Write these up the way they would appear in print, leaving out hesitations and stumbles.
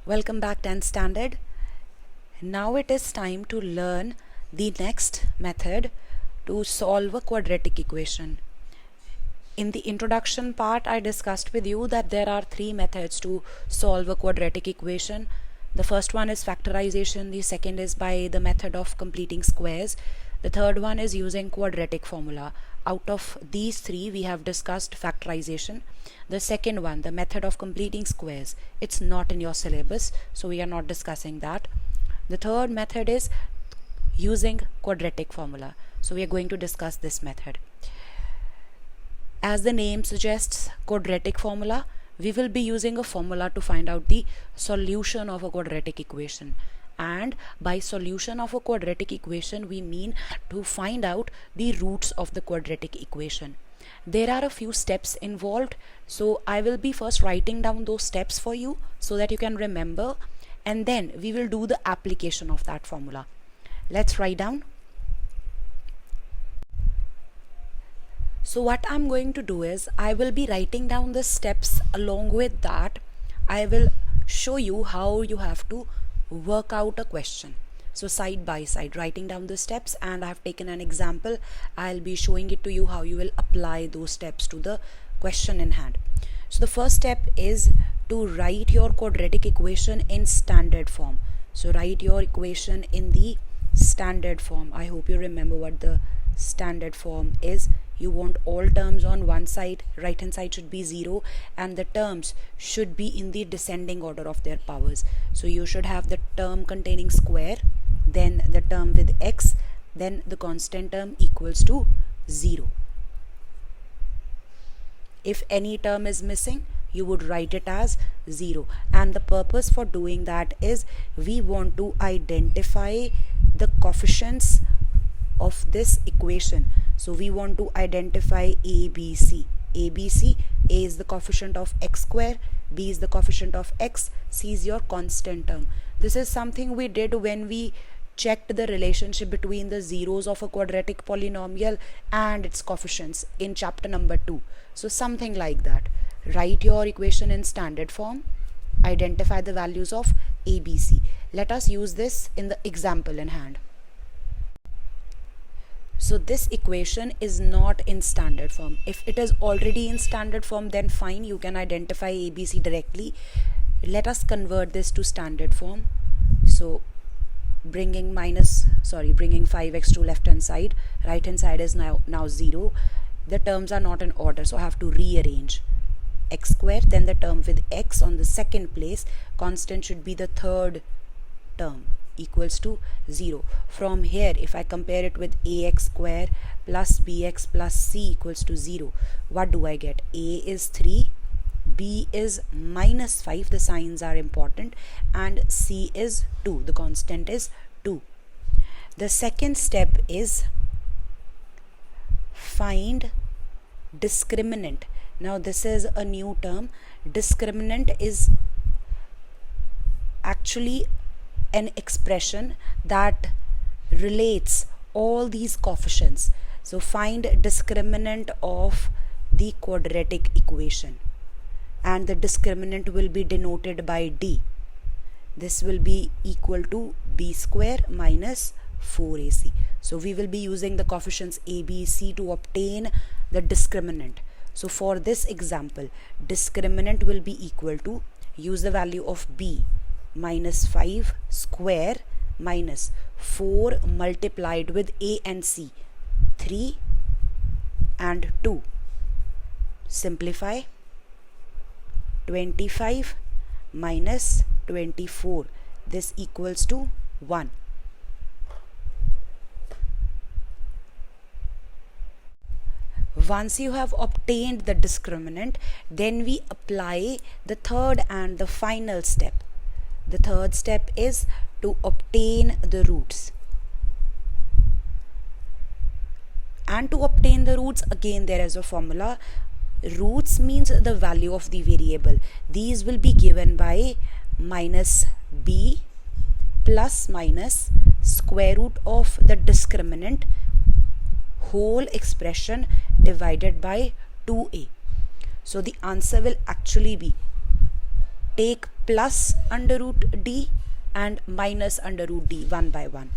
Welcome back 10th standard. Now it is time to learn the next method to solve a quadratic equation. In the introduction part, I discussed with you that there are three methods to solve a quadratic equation. The first one is factorization, the second is by the method of completing squares, the third one is using quadratic formula. Out of these three, we have discussed factorization. The second one, the method of completing squares, it's not in your syllabus, so we are not discussing that. The third method is using quadratic formula, so we are going to discuss this method. As the name suggests, quadratic formula, we will be using a formula to find out the solution of a quadratic equation. And by solution of a quadratic equation, we mean to find out the roots of the quadratic equation. There are a few steps involved, so I will be first writing down those steps for you so that you can remember, and then we will do the application of that formula. Let's write down. So what I'm going to do is I will be writing down the steps. Along with that, I will show you how you have to work out a question. So side by side, writing down the steps, and I have taken an example. I'll be showing it to you how you will apply those steps to the question in hand. So the first step is to write your quadratic equation in standard form. So write your equation in the standard form. I hope you remember what the standard form is. You want all terms on one side, right hand side should be 0, and the terms should be in the descending order of their powers. So you should have the term containing square, then the term with x, then the constant term equals to 0. If any term is missing, you would write it as 0, and the purpose for doing that is we want to identify the coefficients of this equation. So we want to identify ABC. ABC, A is the coefficient of x square, B is the coefficient of x, C is your constant term. This is something we did when we checked the relationship between the zeros of a quadratic polynomial and its coefficients in chapter number 2. So something like that. Write your equation in standard form, identify the values of ABC. Let us use this in the example in hand. So this equation is not in standard form. If it is already in standard form, then fine, you can identify ABC directly. Let us convert this to standard form. So bringing 5x to left hand side, right hand side is now 0. The terms are not in order, so I have to rearrange. X square, then the term with x on the second place, constant should be the third term, equals to 0. From here, if I compare it with ax square plus bx plus c equals to 0, what do I get? A is 3, b is minus 5, the signs are important, and c is 2, the constant is 2. The second step is find discriminant. Now this is a new term. Discriminant is actually an expression that relates all these coefficients. So find discriminant of the quadratic equation, and the discriminant will be denoted by d. This will be equal to b square minus 4ac. So we will be using the coefficients a, b, c to obtain the discriminant. So for this example, discriminant will be equal to, use the value of b, minus 5 square minus 4 multiplied with a and c, 3 and 2. Simplify. 25 minus 24, this equals to 1. Once you have obtained the discriminant, then we apply the third and the final step. The third step is to obtain the roots. And to obtain the roots, again there is a formula. Roots means the value of the variable. These will be given by minus b plus minus square root of the discriminant whole expression divided by 2a. So the answer will actually be, take plus under root d and minus under root d one by one.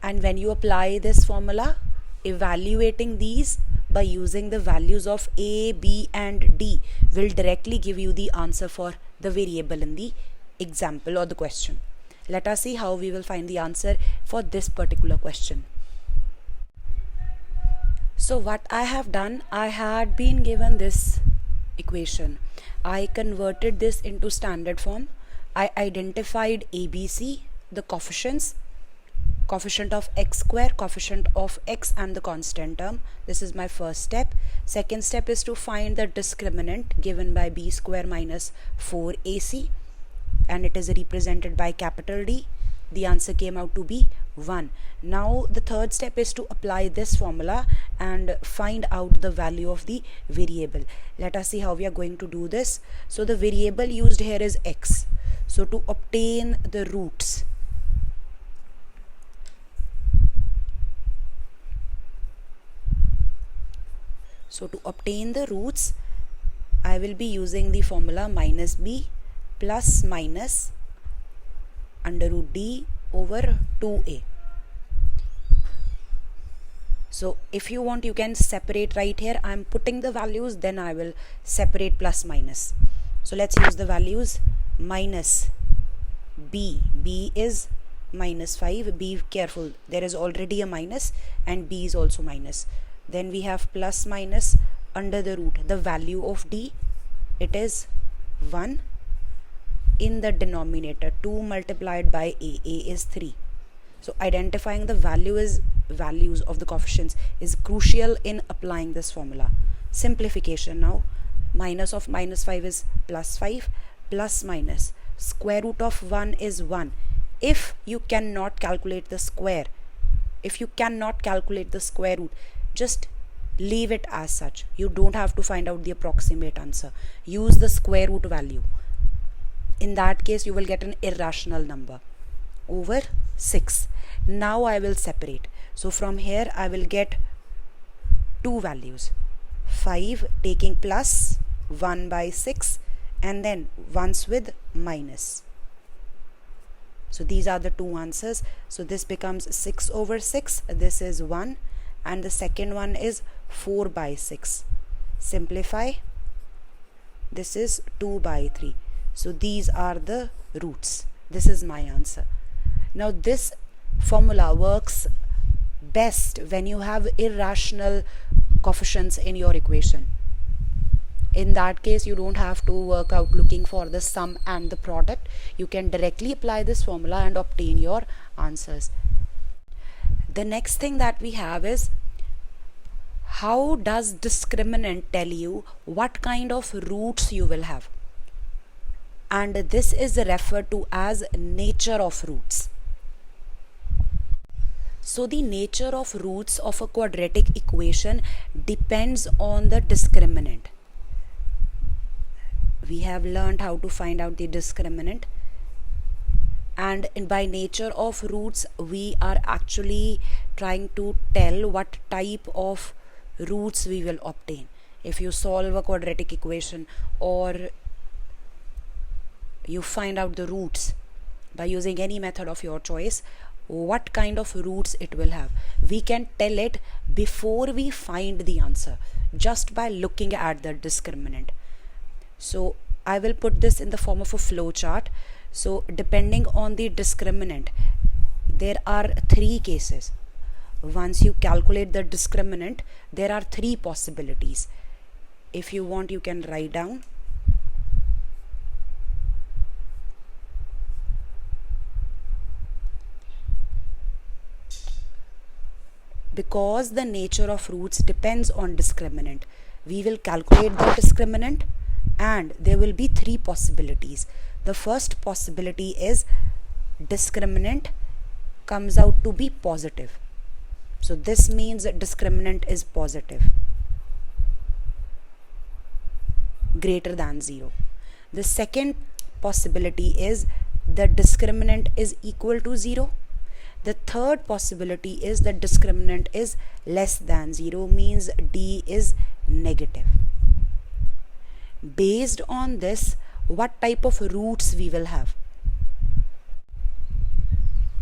And when you apply this formula, evaluating these by using the values of a, b and d will directly give you the answer for the variable in the example or the question. Let us see how we will find the answer for this particular question. So what I have done, I had been given this equation. I converted this into standard form. I identified ABC, the coefficients, coefficient of x square, coefficient of x and the constant term. This is my first step. Second step is to find the discriminant given by b square minus 4ac, and it is represented by capital D. The answer came out to be 1. Now the third step is to apply this formula and find out the value of the variable. Let us see how we are going to do this. So the variable used here is x. So to obtain the roots, I will be using the formula minus b plus minus under root d over 2a. So if you want, you can separate right here. I am putting the values, then I will separate plus minus. So let's use the values. Minus b is minus 5. Be careful, there is already a minus and b is also minus. Then we have plus minus under the root, the value of d, it is 1. In the denominator, 2 multiplied by a is 3. So identifying the values of the coefficients is crucial in applying this formula. Simplification now. Minus of minus 5 is plus 5, plus minus square root of 1 is 1. If you cannot calculate the square, root, just leave it as such. You don't have to find out the approximate answer. Use the square root value. In that case, you will get an irrational number over 6. Now I will separate. So from here I will get two values. 5 taking plus 1 by 6 and then once with minus. So these are the two answers. So this becomes 6 over 6. This is 1. And the second one is 4 by 6. Simplify. This is 2 by 3. So these are the roots. This is my answer. Now this formula works best when you have irrational coefficients in your equation. In that case, you don't have to work out looking for the sum and the product. You can directly apply this formula and obtain your answers. The next thing that we have is, how does discriminant tell you what kind of roots you will have? And this is referred to as nature of roots. So the nature of roots of a quadratic equation depends on the discriminant. We have learned how to find out the discriminant. And by nature of roots, we are actually trying to tell what type of roots we will obtain. If you solve a quadratic equation or you find out the roots by using any method of your choice, what kind of roots it will have, we can tell it before we find the answer just by looking at the discriminant. So I will put this in the form of a flow chart. So depending on the discriminant, there are three cases. Once you calculate the discriminant, there are three possibilities. If you want, you can write down. Because the nature of roots depends on discriminant, we will calculate the discriminant and there will be three possibilities. The first possibility is discriminant comes out to be positive. So this means that discriminant is positive, greater than 0. The second possibility is the discriminant is equal to 0. The third possibility is that discriminant is less than 0, means D is negative. Based on this, what type of roots we will have?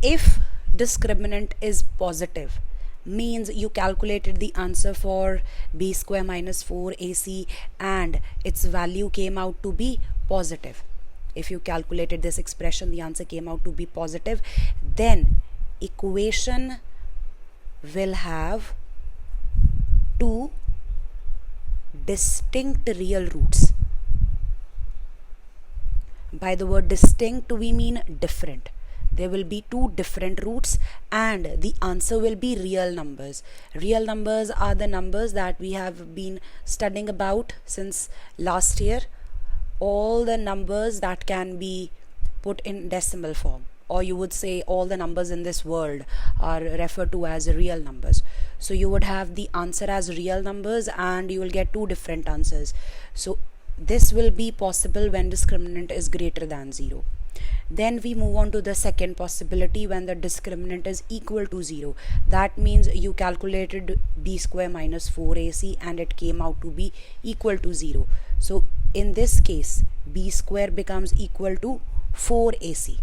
If discriminant is positive, means you calculated the answer for b square minus 4ac and its value came out to be positive. If you calculated this expression, the answer came out to be positive, then equation will have two distinct real roots. By the word distinct, we mean different. There will be two different roots and the answer will be real numbers. Real numbers are the numbers that we have been studying about since last year. All the numbers that can be put in decimal form, or you would say all the numbers in this world are referred to as real numbers. So you would have the answer as real numbers and you will get two different answers. So this will be possible when discriminant is greater than 0. Then we move on to the second possibility, when the discriminant is equal to 0. That means you calculated b square minus 4ac and it came out to be equal to 0. So in this case, b square becomes equal to 4ac,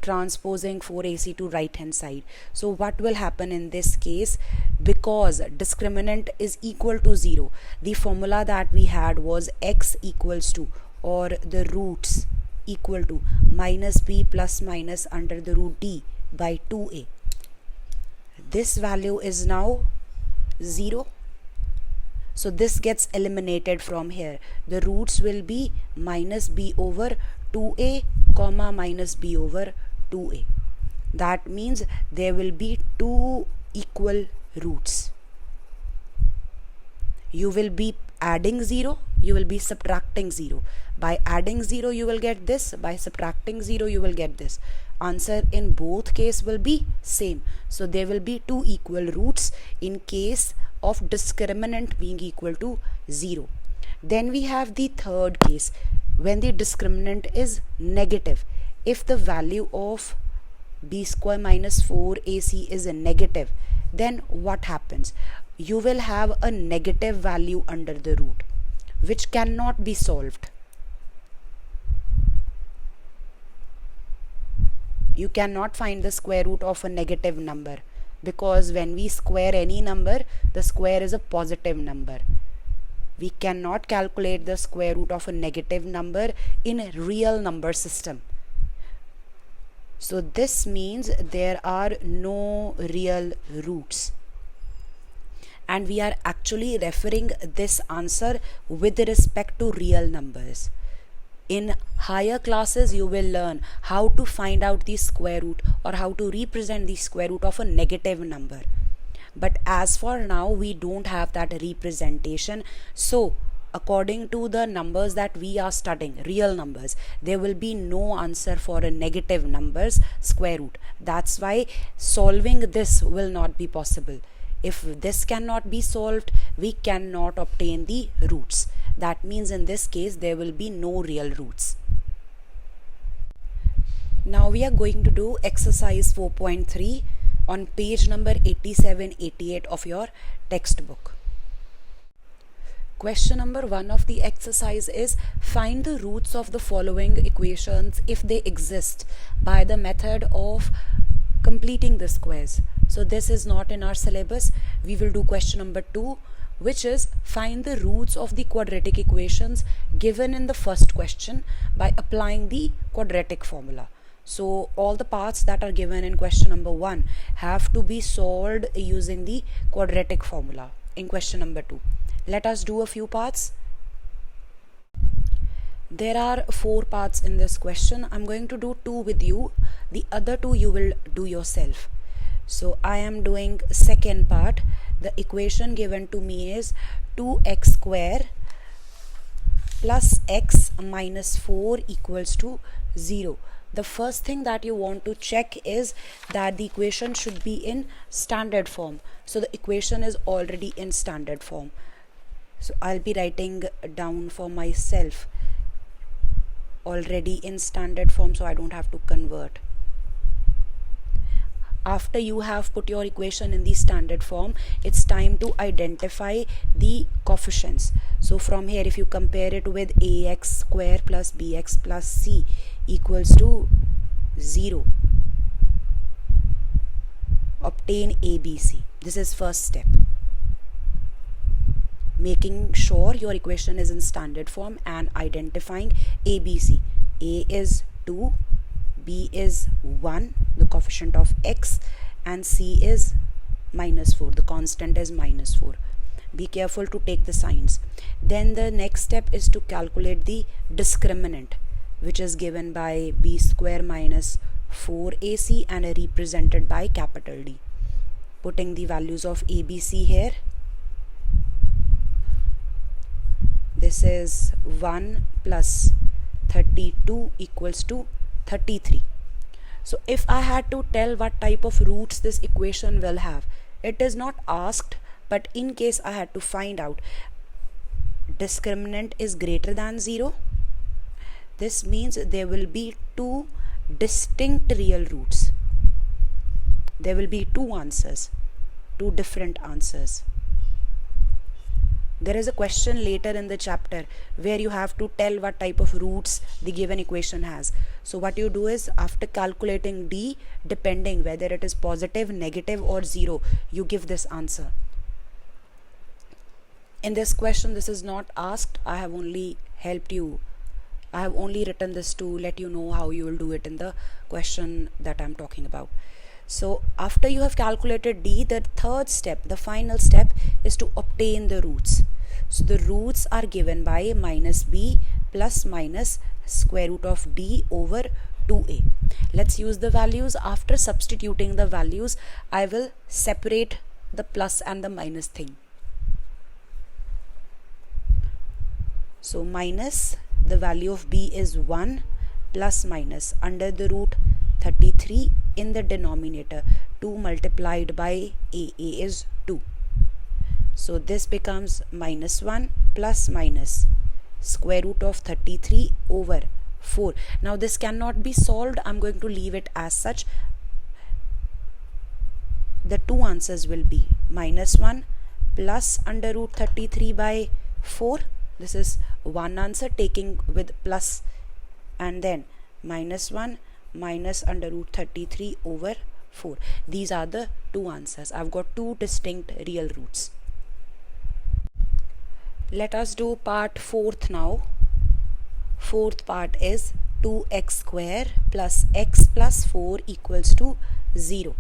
transposing 4ac to right hand side. So what will happen in this case? Because discriminant is equal to 0, the formula that we had was x equals to, or the roots equal to, minus b plus minus under the root d by 2a. This value is now 0. So this gets eliminated from here. The roots will be minus b over 2a comma minus b over 2a. That means there will be two equal roots. You will be adding 0, you will be subtracting 0. By adding 0 you will get this, by subtracting 0 you will get this. Answer in both case will be same. So there will be two equal roots in case of discriminant being equal to 0. Then we have the third case, when the discriminant is negative. If the value of b square minus 4ac is a negative, then what happens? You will have a negative value under the root which cannot be solved. You cannot find the square root of a negative number, because when we square any number, the square is a positive number. We cannot calculate the square root of a negative number in a real number system. So this means there are no real roots. And we are actually referring this answer with respect to real numbers. In higher classes, you will learn how to find out the square root or how to represent the square root of a negative number. But as for now, we don't have that representation. So according to the numbers that we are studying, real numbers, there will be no answer for a negative number's square root. That's why solving this will not be possible. If this cannot be solved, we cannot obtain the roots. That means in this case there will be no real roots. Now we are going to do exercise 4.3 on page number 87-88 of your textbook. Question number 1 of the exercise is, find the roots of the following equations if they exist by the method of completing the squares. So this is not in our syllabus. We will do question number 2, which is find the roots of the quadratic equations given in the first question by applying the quadratic formula. So all the parts that are given in question number 1 have to be solved using the quadratic formula in question number 2. Let us do a few parts. There are 4 parts in this question. I'm going to do 2 with you. The other 2 you will do yourself. So I am doing second part. The equation given to me is 2x square plus x minus 4 equals to 0. The first thing that you want to check is that the equation should be in standard form. So the equation is already in standard form. So I'll be writing down for myself already in standard form, so I don't have to convert. after you have put your equation in the standard form, it's time to identify the coefficients. So from here, if you compare it with ax square plus bx plus c equals to 0, obtain ABC. This is first step. Making sure your equation is in standard form and identifying ABC. A is 2, B is 1, the coefficient of x, and C is -4, the constant is -4. Be careful to take the signs. Then the next step is to calculate the discriminant, which is given by b square minus 4ac and represented by capital D. Putting the values of ABC here. This is 1 plus 32 equals to 33. So if I had to tell what type of roots this equation will have, it is not asked, but in case I had to find out, discriminant is greater than 0, this means there will be two distinct real roots. There will be two answers, two different answers. There is a question later in the chapter where you have to tell what type of roots the given equation has. So what you do is, after calculating D, depending whether it is positive, negative or 0, you give this answer. In this question, this is not asked. I have only helped you. I have only written this to let you know how you will do it in the question that I'm talking about. So after you have calculated D, the third step, the final step, is to obtain the roots. So the roots are given by minus b plus minus square root of D over 2a. Let's use the values. After substituting the values, I will separate the plus and the minus thing. So minus, the value of b is 1, plus minus under the root 33 in the denominator, 2 multiplied by a is 2. So this becomes minus 1 plus minus square root of 33 over 4. Now this cannot be solved. I'm going to leave it as such. The two answers will be minus 1 plus under root 33 by 4. This is one answer taking with plus, and then minus 1 minus under root 33 over 4. These are the two answers. I've got two distinct real roots. Let us do part 4th now. Fourth part is 2x square plus x plus 4 equals to 0.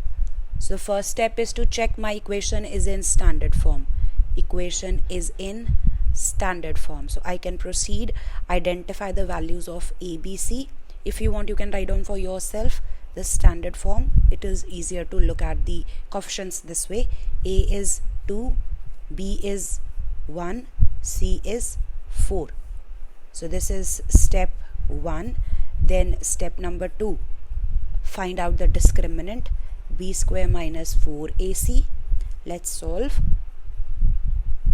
So the first step is to check my equation is in standard form. Equation is in standard form. So I can proceed, identify the values of A, B, C. If you want, you can write down for yourself the standard form. It is easier to look at the coefficients this way. A is 2, B is 1, C is 4. So this is step 1. Then step number 2, find out the discriminant, b square minus 4ac. Let's solve.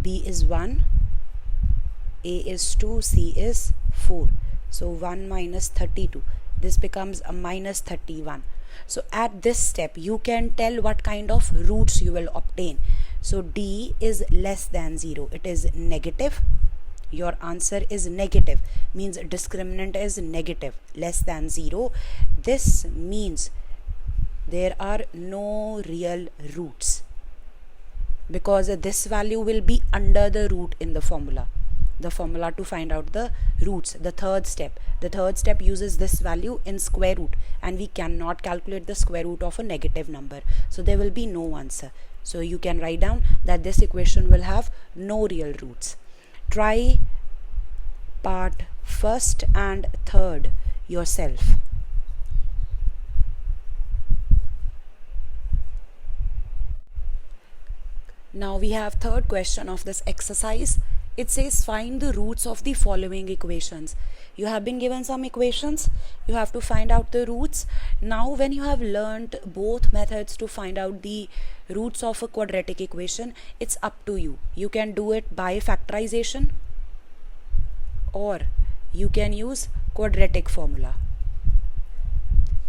B is 1, A is 2, C is 4. So 1 minus 32. This becomes a minus 31. So at this step, you can tell what kind of roots you will obtain. So D is less than 0. It is negative. Your answer is negative. Means discriminant is negative, less than 0. This means there are no real roots, because this value will be under the root in the formula. The formula to find out the roots, the third step uses this value in square root, and we cannot calculate the square root of a negative number, so there will be no answer. So you can write down that this equation will have no real roots. Try part 1st and 3rd yourself. Now we have third question of this exercise. It says find the roots of the following equations. You have been given some equations. You have to find out the roots. Now when you have learned both methods to find out the roots of a quadratic equation, it's up to you. You can do it by factorization, or you can use quadratic formula.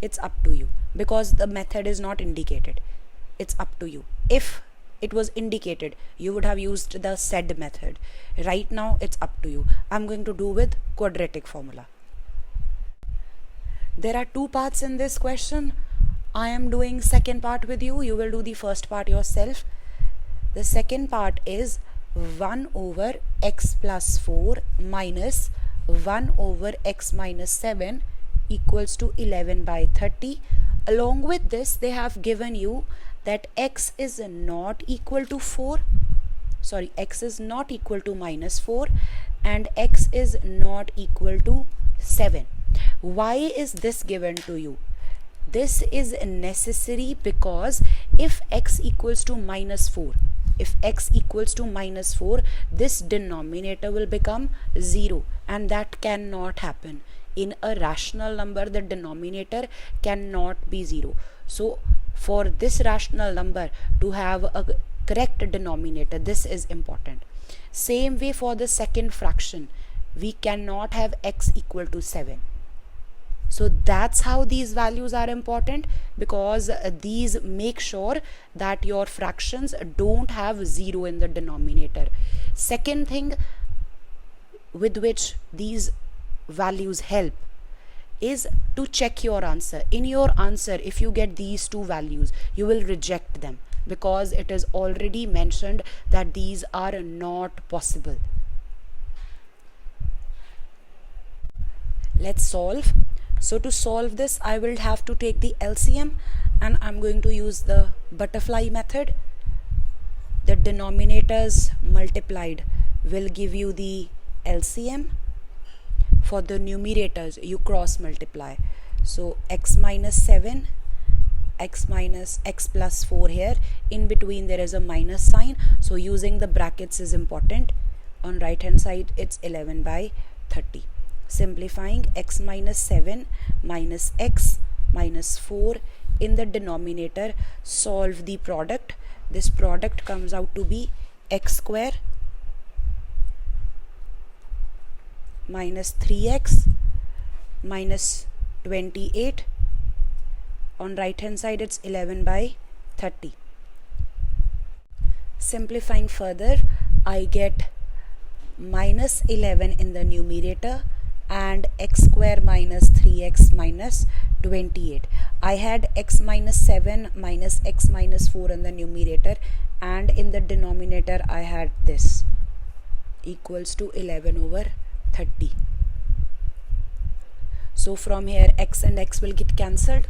It's up to you. because the method is not indicated. It's up to you. If it was indicated, you would have used the said method. Right now it's up to you. I'm going to do with quadratic formula. There are two parts in this question. I am doing second part with you. You will do the first part yourself. The second part is 1 over x plus 4 minus 1 over x minus 7 equals to 11 by 30. Along with this, they have given you that x is not equal to 4. Sorry, x is not equal to minus 4 and x is not equal to 7. Why is this given to you? This is necessary because if x equals to minus 4, this denominator will become 0, and that cannot happen. In a rational number, the denominator cannot be 0. So for this rational number to have a correct denominator, this is important. Same way for the second fraction, we cannot have x equal to 7. So that's how these values are important, because these make sure that your fractions don't have 0 in the denominator. Second thing with which these values help is to check your answer. In your answer, if you get these two values, you will reject them because it is already mentioned that these are not possible. Let's solve. So to solve this, I will have to take the LCM, and I'm going to use the butterfly method. The denominators multiplied will give you the LCM. For the numerators, you cross multiply. So x minus 7, x minus x plus 4 here. In between there is a minus sign. So using the brackets is important. On right hand side, it's 11 by 30. Simplifying, x minus 7 minus x minus 4 in the denominator, solve the product. This product comes out to be x square minus 3x minus 28. On right hand side, it's 11 by 30. Simplifying further, I get minus 11 in the numerator and x square minus 3x minus 28. I had x minus 7 minus x minus 4 in the numerator, and in the denominator I had this equals to 11 over 30. So from here x and x will get cancelled,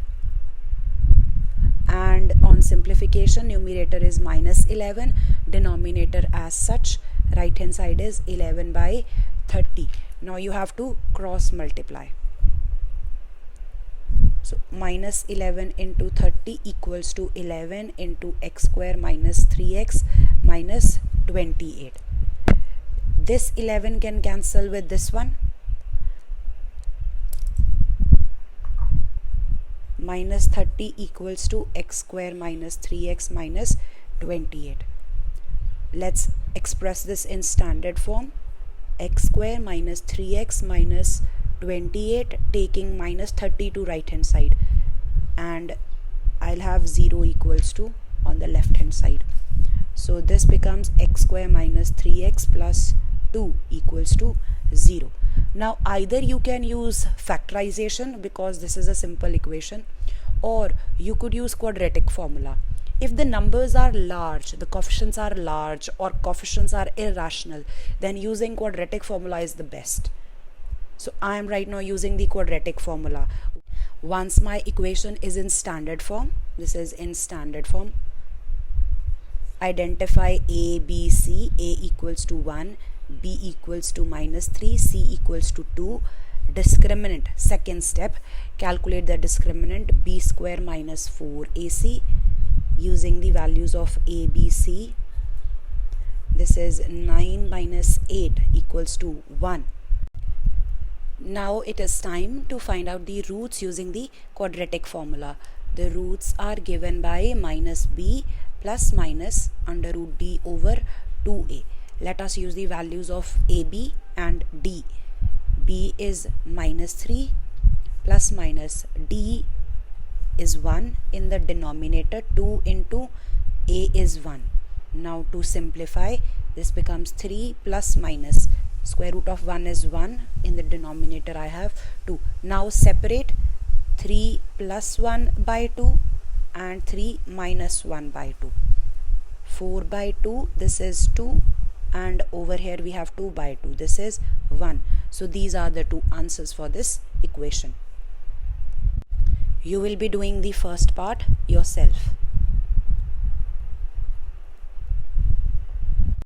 and on simplification, numerator is minus 11, denominator as such, right hand side is 11 by 30. Now you have to cross multiply. So minus 11 into 30 equals to 11 into x square minus 3x minus 28. This 11 can cancel with this one. Minus 30 equals to x square minus 3x minus 28. Let's express this in standard form. X square minus 3x minus 28, taking minus 30 to right hand side, and I'll have 0 equals to on the left hand side. So this becomes x square minus 3x plus 2 equals to 0. Now either you can use factorization because this is a simple equation, or you could use quadratic formula. If the numbers are large, the coefficients are large, or coefficients are irrational, then using quadratic formula is the best. So I am right now using the quadratic formula. Once my equation is in standard form, this is in standard form, identify A, B, C. A equals to 1, B equals to minus 3, C equals to 2. Discriminant, second step, calculate the discriminant, B square minus 4AC. Using the values of A, B, C, this is 9 minus 8 equals to 1. Now it is time to find out the roots using the quadratic formula. The roots are given by minus b plus minus under root d over 2a. Let us use the values of ab and d. B is minus 3 plus minus d is 1, in the denominator 2 into a is 1. Now to simplify, this becomes 3 plus minus. Square root of 1 is 1, in the denominator I have 2. Now separate 3 plus 1 by 2 and 3 minus 1 by 2. 4 by 2, this is 2, and over here we have 2 by 2, this is 1. So these are the two answers for this equation. You will be doing the first part yourself.